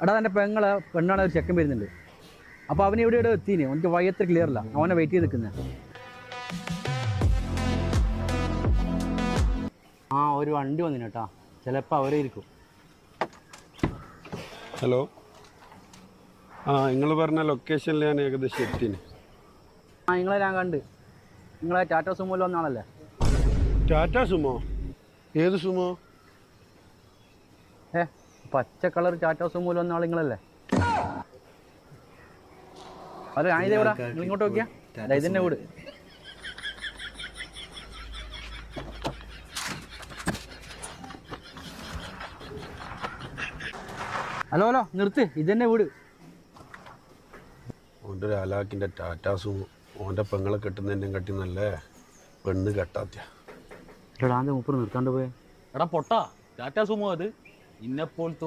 എടാ എൻ്റെ പെണ്ണാണ് ഒരു ചെക്കൻ വരുന്നുണ്ട്. അപ്പോൾ അവന് ഇവിടെ എത്തീന്. എനിക്ക് വയ്യത്ര ക്ലിയർ അല്ല. അവനെ വെയിറ്റ് ചെയ്ത് നിൽക്കുന്നത്. ആ ഒരു വണ്ടി വന്നിന് കേട്ടാ. ചിലപ്പോൾ അവരെ ഇരിക്കും. ഹലോ. നിങ്ങൾ പറഞ്ഞ ലൊക്കേഷനിൽ ഞാൻ ഏകദേശം എത്തിന്. നിങ്ങളെ ഞാൻ കണ്ട്. നിങ്ങളെ ടാറ്റ സുമോയിൽ വന്ന ആളല്ലേ? ടാറ്റ സുമോ? ഏത് സുമോ? പച്ച കളർ ടാറ്റ സുമോയിൽ വന്ന ആൾ നിങ്ങളല്ലേ? അല്ല ഞാനിതേ ഇവിടെ നിങ്ങൾ ഇങ്ങോട്ട് നോക്കിയാ ഇതിൻ്റെ വീട്. ഹലോ ഹലോ നിർത്ത്, ഇതെന്നെ വീട്. ഓൻ്റെ ഒരു അലാക്കിൻ്റെ ടാറ്റ സുമോ. ഓൻ്റെ പെങ്ങളെ കെട്ടുന്നതിൻ്റെ കട്ടി നല്ല പെണ്ണ് കെട്ടാത്ത. എടാ മുപ്പർ നിർത്താണ്ട് പോയേ. എടാ പൊട്ടാ, ടാറ്റ സുമോ അത് ഇന്നെപ്പോലത്തെ